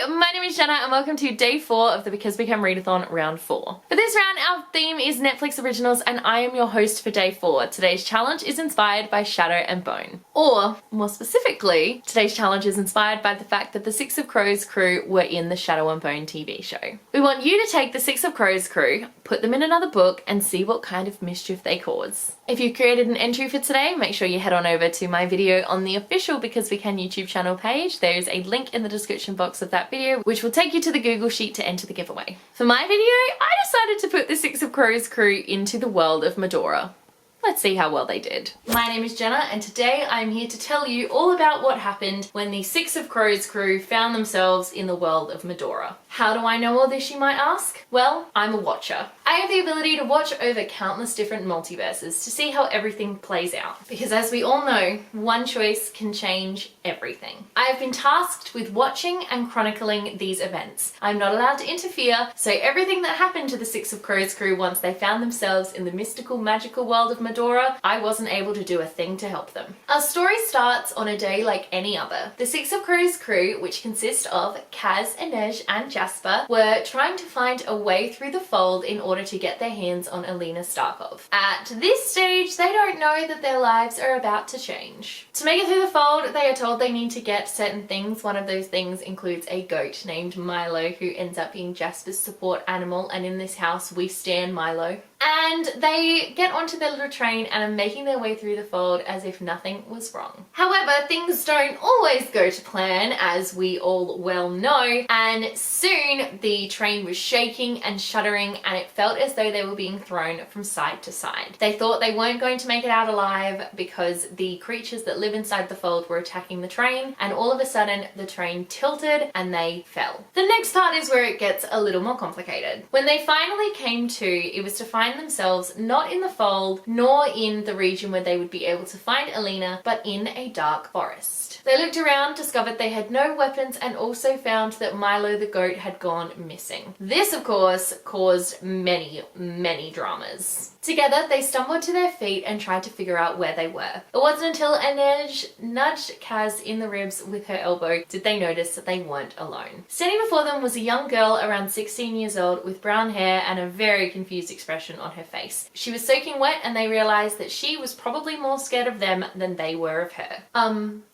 my name is Jenna and welcome to day 4 of the Because We Can Readathon round 4. For this round, our theme is Netflix originals and I am your host for day 4. Today's challenge is inspired by Shadow and Bone. Or, more specifically, today's challenge is inspired by the fact that the Six of Crows crew were in the Shadow and Bone TV show. We want you to take the Six of Crows crew, put them in another book and see what kind of mischief they cause. If you've created an entry for today, make sure you head on over to my video on the official Because We Can YouTube channel page. There's a link in the description box of that video which will take you to the Google Sheet to enter the giveaway. For my video, I decided to put the Six of Crows crew into the world of Medora. Let's see how well they did. My name is Jenna and today I'm here to tell you all about what happened when the Six of Crows crew found themselves in the world of Medora. How do I know all this, you might ask? Well, I'm a watcher. I have the ability to watch over countless different multiverses to see how everything plays out. Because as we all know, one choice can change everything. I have been tasked with watching and chronicling these events. I'm not allowed to interfere, so everything that happened to the Six of Crows crew once they found themselves in the mystical, magical world of Medora, I wasn't able to do a thing to help them. Our story starts on a day like any other. The Six of Crows crew, which consists of Kaz, Inej and Jasper, were trying to find a way through the fold in order to get their hands on Alina Starkov. At this stage, they don't know that their lives are about to change. To make it through the fold, they are told they need to get certain things. One of those things includes a goat named Milo, who ends up being Jasper's support animal, and in this house we stan Milo. And they get onto their little train and are making their way through the fold as if nothing was wrong. However, things don't always go to plan, as we all well know, and soon the train was shaking and shuddering and it felt as though they were being thrown from side to side. They thought they weren't going to make it out alive because the creatures that live inside the fold were attacking the train, and all of a sudden the train tilted and they fell. The next part is where it gets a little more complicated. When they finally came to, it was to find themselves not in the fold nor in the region where they would be able to find Alina, but in a dark forest. They looked around, discovered they had no weapons, and also found that Milo the goat had gone missing. This of course caused many dramas. Together they stumbled to their feet and tried to figure out where they were. It wasn't until Inej nudged Kaz in the ribs with her elbow did they notice that they weren't alone. Standing before them was a young girl around 16 years old with brown hair and a very confused expression on her face. She was soaking wet and they realized that she was probably more scared of them than they were of her.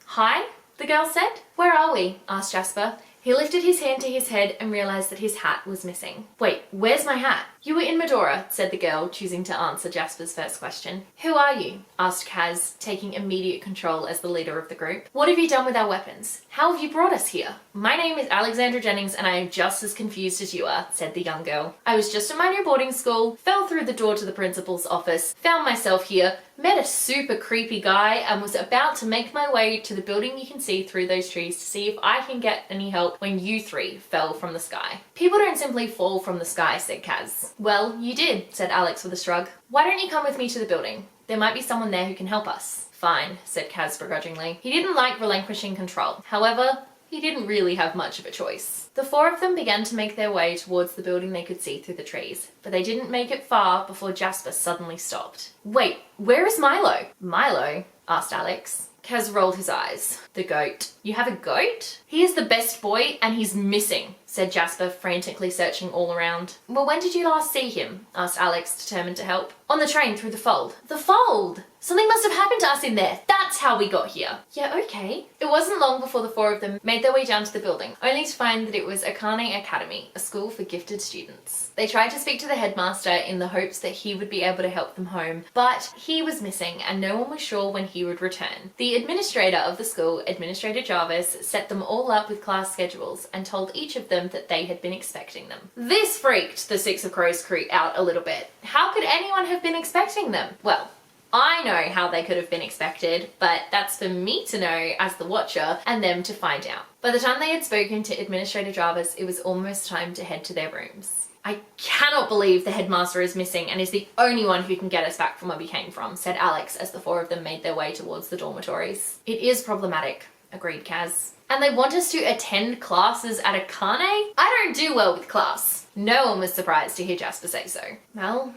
Hi? The girl said. Where are we? Asked Jasper. He lifted his hand to his head and realized that his hat was missing. Wait, where's my hat? You were in Medora, said the girl, choosing to answer Jasper's first question. Who are you? Asked Kaz, taking immediate control as the leader of the group. What have you done with our weapons? How have you brought us here? My name is Alexandra Jennings and I am just as confused as you are, said the young girl. I was just at my new boarding school, fell through the door to the principal's office, found myself here, met a super creepy guy and was about to make my way to the building you can see through those trees to see if I can get any help when you three fell from the sky. People don't simply fall from the sky, said Kaz. Well, you did, said Alex with a shrug. Why don't you come with me to the building? There might be someone there who can help us. Fine, said Kaz begrudgingly. He didn't like relinquishing control. However, he didn't really have much of a choice. The four of them began to make their way towards the building they could see through the trees, but they didn't make it far before Jasper suddenly stopped. Wait, where is Milo? Milo? Asked Alex. Kaz rolled his eyes. The goat. You have a goat? He is the best boy and he's missing, said Jasper, frantically searching all around. Well, when did you last see him? Asked Alex, determined to help. On the train through the fold. The fold? Something must have happened to us in there. That's how we got here. Yeah, okay. It wasn't long before the four of them made their way down to the building, only to find that it was Akane Academy, a school for gifted students. They tried to speak to the headmaster in the hopes that he would be able to help them home, but he was missing and no one was sure when he would return. The administrator of the school, Administrator Jarvis, set them all up with class schedules and told each of them that they had been expecting them. This freaked the Six of Crows crew out a little bit. How could anyone have been expecting them? Well, I know how they could have been expected, but that's for me to know as the watcher and them to find out. By the time they had spoken to Administrator Jarvis, it was almost time to head to their rooms. I cannot believe the headmaster is missing and is the only one who can get us back from where we came from, said Alex as the four of them made their way towards the dormitories. It is problematic, agreed Kaz. And they want us to attend classes at Akane? I don't do well with class. No one was surprised to hear Jasper say so. Well,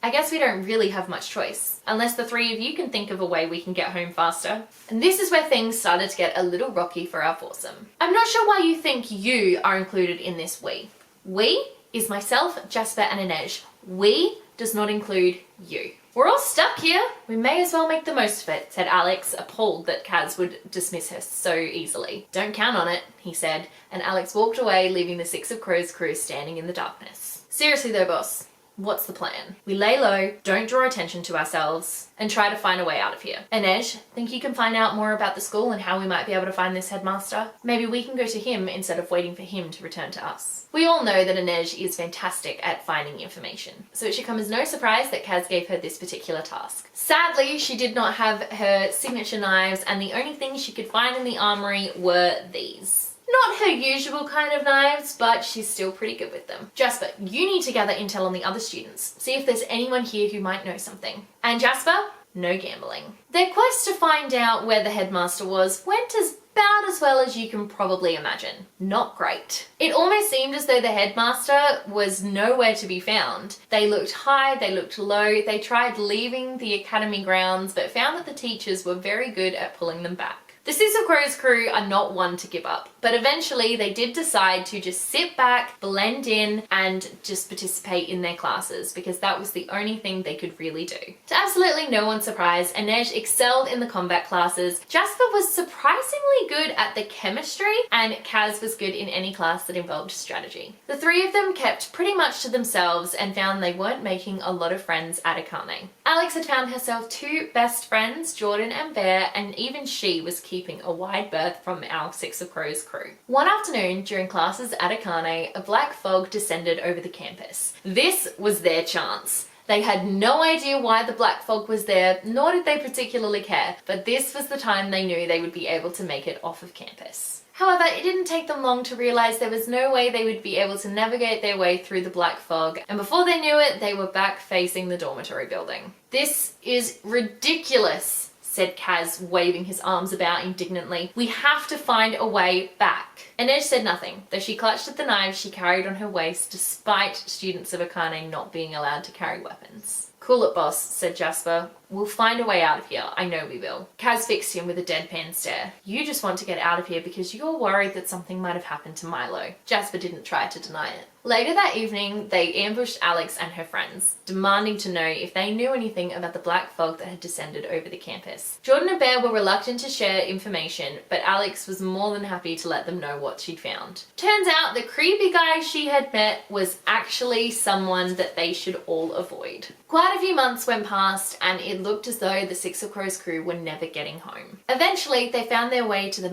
I guess we don't really have much choice, unless the three of you can think of a way we can get home faster. And this is where things started to get a little rocky for our foursome. I'm not sure why you think you are included in this we. We is myself, Jasper and Inej. We does not include you. We're all stuck here. We may as well make the most of it, said Alex, appalled that Kaz would dismiss her so easily. Don't count on it, he said, and Alex walked away, leaving the Six of Crows crew standing in the darkness. Seriously though, boss, what's the plan? We lay low, don't draw attention to ourselves, and try to find a way out of here. Inej, think you can find out more about the school and how we might be able to find this headmaster? Maybe we can go to him instead of waiting for him to return to us. We all know that Inej is fantastic at finding information, so it should come as no surprise that Kaz gave her this particular task. Sadly, she did not have her signature knives, and the only things she could find in the armory were these. Not her usual kind of knives, but she's still pretty good with them. Jasper, you need to gather intel on the other students. See if there's anyone here who might know something. And Jasper, no gambling. Their quest to find out where the headmaster was went about as well as you can probably imagine. Not great. It almost seemed as though the headmaster was nowhere to be found. They looked high, they looked low, they tried leaving the academy grounds, but found that the teachers were very good at pulling them back. The Six of Crows crew are not one to give up, but eventually they did decide to just sit back, blend in, and just participate in their classes, because that was the only thing they could really do. To absolutely no one's surprise, Inej excelled in the combat classes, Jasper was surprisingly good at the chemistry, and Kaz was good in any class that involved strategy. The three of them kept pretty much to themselves and found they weren't making a lot of friends at Akane. Alex had found herself two best friends, Jordan and Bear, and even she was keeping a wide berth from our Six of Crows crew. One afternoon during classes at Akane, a black fog descended over the campus. This was their chance. They had no idea why the black fog was there, nor did they particularly care, but this was the time they knew they would be able to make it off of campus. However, it didn't take them long to realize there was no way they would be able to navigate their way through the black fog, and before they knew it, they were back facing the dormitory building. This is ridiculous, said Kaz, waving his arms about indignantly. We have to find a way back. Inej said nothing, though she clutched at the knives she carried on her waist despite students of Akane not being allowed to carry weapons. Cool it, boss, said Jasper. We'll find a way out of here. I know we will. Kaz fixed him with a deadpan stare. You just want to get out of here because you're worried that something might have happened to Milo. Jasper didn't try to deny it. Later that evening, they ambushed Alex and her friends, demanding to know if they knew anything about the black fog that had descended over the campus. Jordan and Bear were reluctant to share information, but Alex was more than happy to let them know what she'd found. Turns out the creepy guy she had met was actually someone that they should all avoid. Quite a few months went past, and it looked as though the Six of Crows crew were never getting home. Eventually, they found their way to the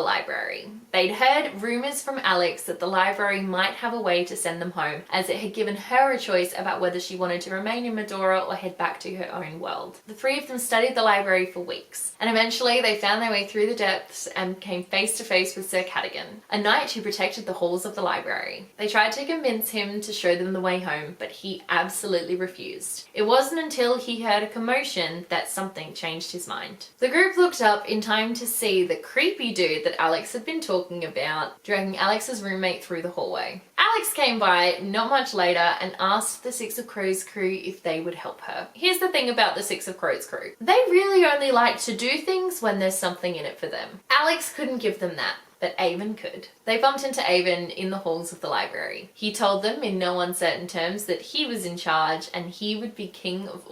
library. They'd heard rumors from Alex that the library might have a way to send them home, as it had given her a choice about whether she wanted to remain in Medora or head back to her own world. The three of them studied the library for weeks, and eventually they found their way through the depths and came face to face with Sir Cadogan, a knight who protected the halls of the library. They tried to convince him to show them the way home, but he absolutely refused. It wasn't until he heard a commotion that something changed his mind. The group looked up in time to see the creepy dude that Alex had been talking about, dragging Alex's roommate through the hallway. Alex came by not much later and asked the Six of Crows crew if they would help her. Here's the thing about the Six of Crows crew. They really only like to do things when there's something in it for them. Alex couldn't give them that, but Avon could. They bumped into Avon in the halls of the library. He told them in no uncertain terms that he was in charge and he would be king of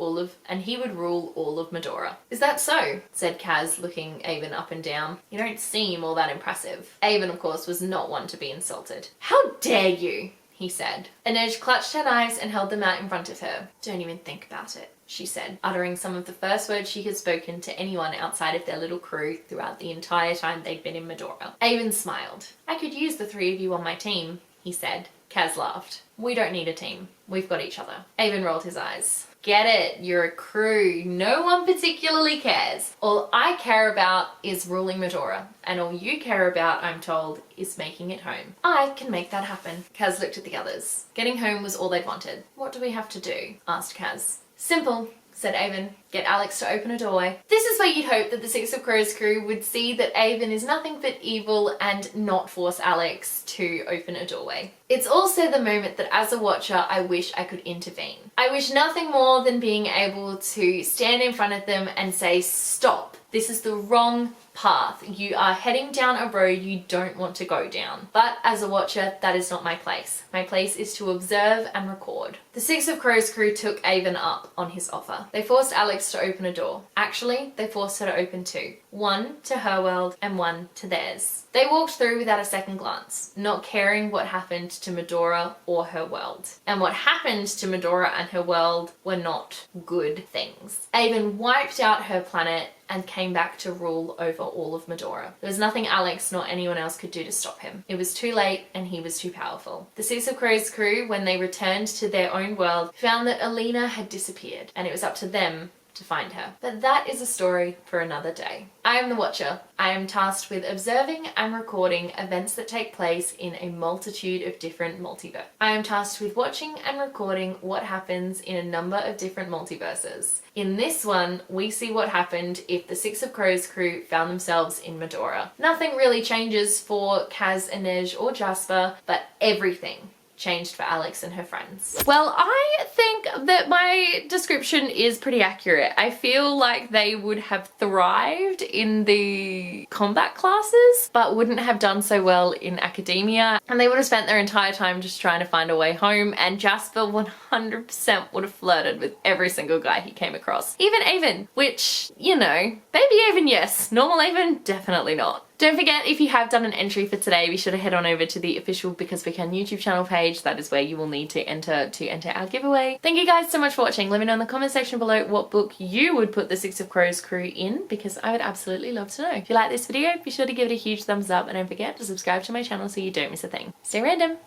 he would rule all of Medora. Is that so? Said Kaz, looking Avon up and down. You don't seem all that impressive. Avon, of course, was not one to be insulted. How dare you? He said. Inej clutched her knives and held them out in front of her. Don't even think about it, she said, uttering some of the first words she had spoken to anyone outside of their little crew throughout the entire time they'd been in Medora. Avon smiled. I could use the three of you on my team, he said. Kaz laughed. We don't need a team. We've got each other. Avon rolled his eyes. Get it, you're a crew. No one particularly cares. All I care about is ruling Medora, and all you care about, I'm told, is making it home. I can make that happen. Kaz looked at the others. Getting home was all they'd wanted. What do we have to do? Asked Kaz. Simple. said Avon. Get Alex to open a doorway. This is where you'd hope that the Six of Crows crew would see that Avon is nothing but evil and not force Alex to open a doorway. It's also the moment that as a watcher, I wish I could intervene. I wish nothing more than being able to stand in front of them and say, stop, this is the wrong path. You are heading down a road you don't want to go down. But as a watcher, that is not my place. My place is to observe and record. The Six of Crows crew took Avon up on his offer. They forced Alex to open a door. Actually, they forced her to open two. One to her world and one to theirs. They walked through without a second glance, not caring what happened to Medora or her world. And what happened to Medora and her world were not good things. Avon wiped out her planet and came back to rule over all of Medora. There was nothing Alex nor anyone else could do to stop him. It was too late and he was too powerful. The Six of Crows crew, when they returned to their own world, found that Alina had disappeared and it was up to them to find her. But that is a story for another day. I am the Watcher. I am tasked with observing and recording events that take place in a multitude of different multiverses. I am tasked with watching and recording what happens in a number of different multiverses. In this one, we see what happened if the Six of Crows crew found themselves in Medora. Nothing really changes for Kaz, Inej, or Jasper, but everything changed for Alex and her friends. Well, I think that my description is pretty accurate. I feel like they would have thrived in the combat classes, but wouldn't have done so well in academia. And they would have spent their entire time just trying to find a way home. And Jasper 100% would have flirted with every single guy he came across. Even Avon, which, you know, baby Avon, yes. Normal Avon, definitely not. Don't forget, if you have done an entry for today, be sure to head on over to the official Because We Can YouTube channel page. That is where you will need to enter our giveaway. Thank you guys so much for watching. Let me know in the comment section below what book you would put the Six of Crows crew in, because I would absolutely love to know. If you like this video, be sure to give it a huge thumbs up and don't forget to subscribe to my channel so you don't miss a thing. Stay random.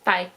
Bye.